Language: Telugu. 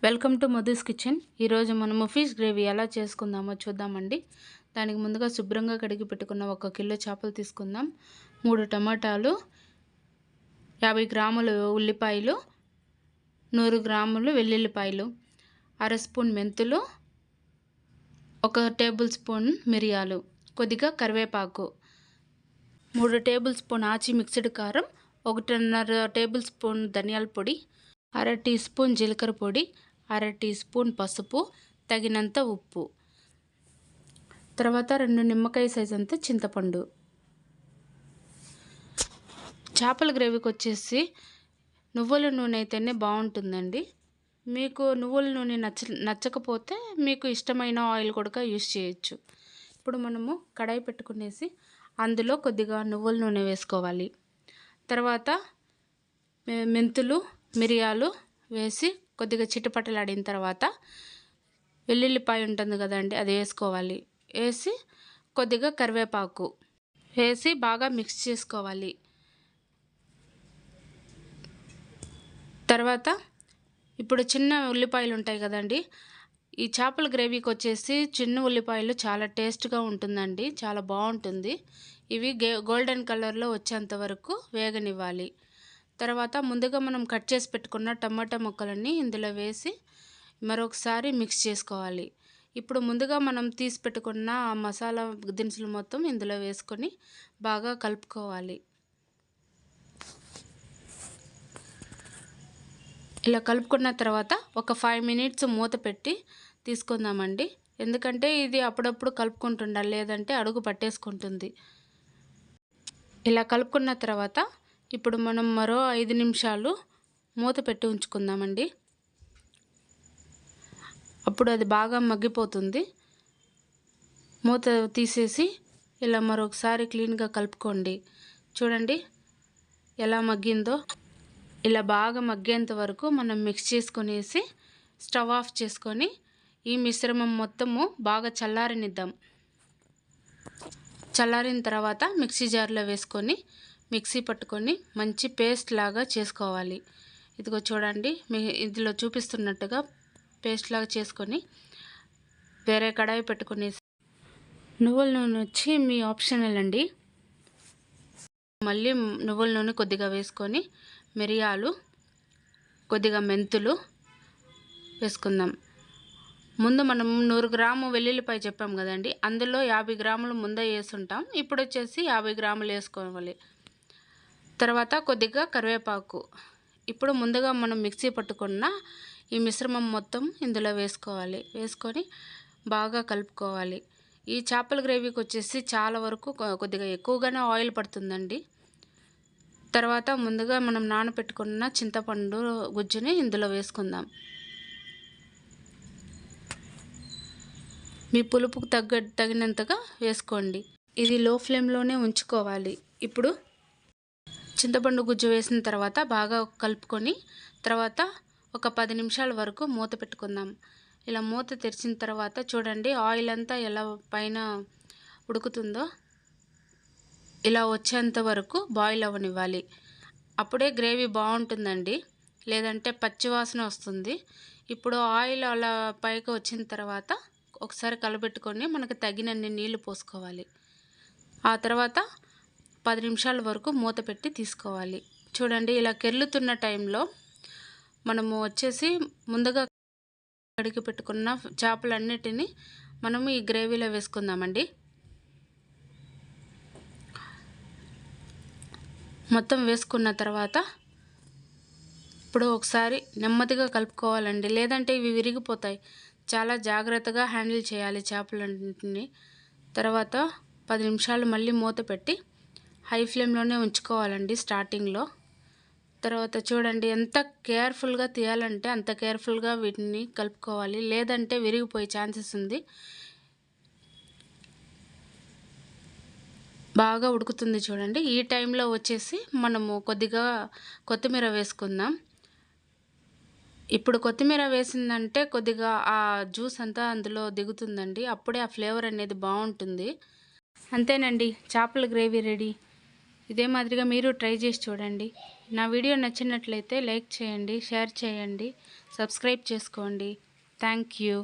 Welcome to Madhu's kitchen. ఈరోజు మనము ఫిష్ గ్రేవీ ఎలా చేసుకుందామో చూద్దామండి. దానికి ముందుగా శుభ్రంగా కడిగి పెట్టుకున్న 1 కిలో చేపలు తీసుకుందాం. 3 టమాటాలు, 50 గ్రాములు ఉల్లిపాయలు, 100 గ్రాములు వెల్లుల్లిపాయలు, అర స్పూన్ మెంతులు, 1 టేబుల్ స్పూన్ మిరియాలు, కొద్దిగా కరివేపాకు, 3 టేబుల్ స్పూన్ ఆచి మిక్స్డ్ కారం, 1.5 టేబుల్ స్పూన్ ధనియాల పొడి, అర టీ స్పూన్ జీలకర్ర పొడి, అర టీ స్పూన్ పసుపు, తగినంత ఉప్పు, తర్వాత 2 నిమ్మకాయ సైజ్ అంత చింతపండు. చేపల గ్రేవీకి వచ్చేసి నువ్వుల నూనె అయితేనే బాగుంటుందండి. మీకు నువ్వుల నూనె నచ్చకపోతే మీకు ఇష్టమైన ఆయిల్ కూడా యూస్ చేయొచ్చు. ఇప్పుడు మనము కడాయి పెట్టుకునేసి అందులో కొద్దిగా నువ్వుల నూనె వేసుకోవాలి. తర్వాత మెంతులు, మిరియాలు వేసి కొద్దిగా చిటపటలాడిన తర్వాత వెల్లుల్లిపాయ ఉంటుంది కదండి, అది వేసుకోవాలి. వేసి కొద్దిగా కరివేపాకు వేసి బాగా మిక్స్ చేసుకోవాలి. తర్వాత ఇప్పుడు చిన్న ఉల్లిపాయలు ఉంటాయి కదండి, ఈ చేపల గ్రేవీకి వచ్చేసి చిన్న ఉల్లిపాయలు చాలా టేస్ట్గా ఉంటుందండి, చాలా బాగుంటుంది. ఇవి గోల్డెన్ కలర్లో వచ్చేంత వరకు వేగనివ్వాలి. తర్వాత ముందుగా మనం కట్ చేసి పెట్టుకున్న టమాటా ముక్కలన్నీ ఇందులో వేసి మరొకసారి మిక్స్ చేసుకోవాలి. ఇప్పుడు ముందుగా మనం తీసి పెట్టుకున్న మసాలా దినుసులు మొత్తం ఇందులో వేసుకొని బాగా కలుపుకోవాలి. ఇలా కలుపుకున్న తర్వాత ఒక 5 మినిట్స్ మూత పెట్టి తీసుకుందామండి. ఎందుకంటే ఇది అప్పుడప్పుడు కలుపుకుంటుండాలి, లేదంటే అడుగు పట్టేసుకుంటుంది. ఇలా కలుపుకున్న తర్వాత ఇప్పుడు మనం మరో 5 నిమిషాలు మూత పెట్టి ఉంచుకుందామండి. అప్పుడు అది బాగా మగ్గిపోతుంది. మూత తీసేసి ఇలా మరొకసారి క్లీన్గా కలుపుకోండి. చూడండి ఎలా మగ్గిందో. ఇలా బాగా మగ్గేంత వరకు మనం మిక్స్ చేసుకునేసి స్టవ్ ఆఫ్ చేసుకొని ఈ మిశ్రమం మొత్తము బాగా చల్లారనిద్దాం. చల్లారిన తర్వాత మిక్సీ జార్లో వేసుకొని మిక్సీ పట్టుకొని మంచి పేస్ట్ లాగా చేసుకోవాలి. ఇదిగో చూడండి, ఇందులో చూపిస్తున్నట్టుగా పేస్ట్ లాగా చేసుకొని వేరే కడాయి పెట్టుకుని, నువ్వుల నూనె వచ్చి మీ ఆప్షనల్ అండి. మళ్ళీ నువ్వుల నూనె కొద్దిగా వేసుకొని మిరియాలు, కొద్దిగా మెంతులు వేసుకుందాం. ముందు మనం 100 గ్రాము వెల్లుల్లిపాయ చెప్పాం కదండి, అందులో 50 గ్రాములు ముందే వేసుంటాం. ఇప్పుడు వచ్చేసి 50 గ్రాములు వేసుకోవాలి. తర్వాత కొద్దిగా కరివేపాకు. ఇప్పుడు ముందుగా మనం మిక్సీ పట్టుకున్న ఈ మిశ్రమం మొత్తం ఇందులో వేసుకోవాలి. వేసుకొని బాగా కలుపుకోవాలి. ఈ చేపల గ్రేవీకి వచ్చేసి చాలా వరకు కొద్దిగా ఎక్కువగానే ఆయిల్ పడుతుందండి. తర్వాత ముందుగా మనం నానబెట్టుకున్న చింతపండు గుజ్జుని ఇందులో వేసుకుందాం. మీ పులుపుకు తగినంతగా వేసుకోండి. ఇది లో ఫ్లేమ్లోనే ఉంచుకోవాలి. ఇప్పుడు చింతపండు గుజ్జు వేసిన తర్వాత బాగా కలుపుకొని తర్వాత ఒక 10 నిమిషాల వరకు మూత పెట్టుకుందాం. ఇలా మూత తెరిచిన తర్వాత చూడండి ఆయిల్ అంతా ఎలా పైన ఉడుకుతుందో. ఇలా వచ్చేంత వరకు బాయిల్ అవ్వనివ్వాలి. అప్పుడే గ్రేవీ బాగుంటుందండి, లేదంటే పచ్చివాసన వస్తుంది. ఇప్పుడు ఆయిల్ అలా పైకి వచ్చిన తర్వాత ఒకసారి కలబెట్టుకొని మనకు తగినన్ని నీళ్లు పోసుకోవాలి. ఆ తర్వాత 10 నిమిషాల వరకు మూత పెట్టి తీసుకోవాలి. చూడండి ఇలా కెర్లుతున్న టైంలో మనము వచ్చేసి ముందుగా కడిగి పెట్టుకున్న చేపలన్నిటినీ మనము ఈ గ్రేవీలో వేసుకుందామండి. మొత్తం వేసుకున్న తర్వాత ఇప్పుడు ఒకసారి నెమ్మదిగా కలుపుకోవాలండి, లేదంటే ఇవి విరిగిపోతాయి. చాలా జాగ్రత్తగా హ్యాండిల్ చేయాలి చేపలన్నింటినీ. తర్వాత 10 నిమిషాలు మళ్ళీ మూత పెట్టి హై ఫ్లేమ్లోనే ఉంచుకోవాలండి స్టార్టింగ్లో. తర్వాత చూడండి ఎంత కేర్ఫుల్గా తీయాలంటే అంత కేర్ఫుల్గా వీటిని కలుపుకోవాలి, లేదంటే విరిగిపోయే ఛాన్సెస్ ఉంది. బాగా ఉడుకుతుంది చూడండి. ఈ టైంలో వచ్చేసి మనము కొద్దిగా కొత్తిమీర వేసుకుందాం. ఇప్పుడు కొత్తిమీర వేసిందంటే కొద్దిగా ఆ జ్యూస్ అంతా అందులో దిగుతుందండి, అప్పుడే ఆ ఫ్లేవర్ అనేది బాగుంటుంది. అంతేనండి, చేపల గ్రేవీ రెడీ. ఇదే మాదిరిగా మీరు ట్రై చేసి చూడండి. నా వీడియో నచ్చినట్లయితే లైక్ చేయండి, షేర్ చేయండి, సబ్స్క్రైబ్ చేసుకోండి. Thank you.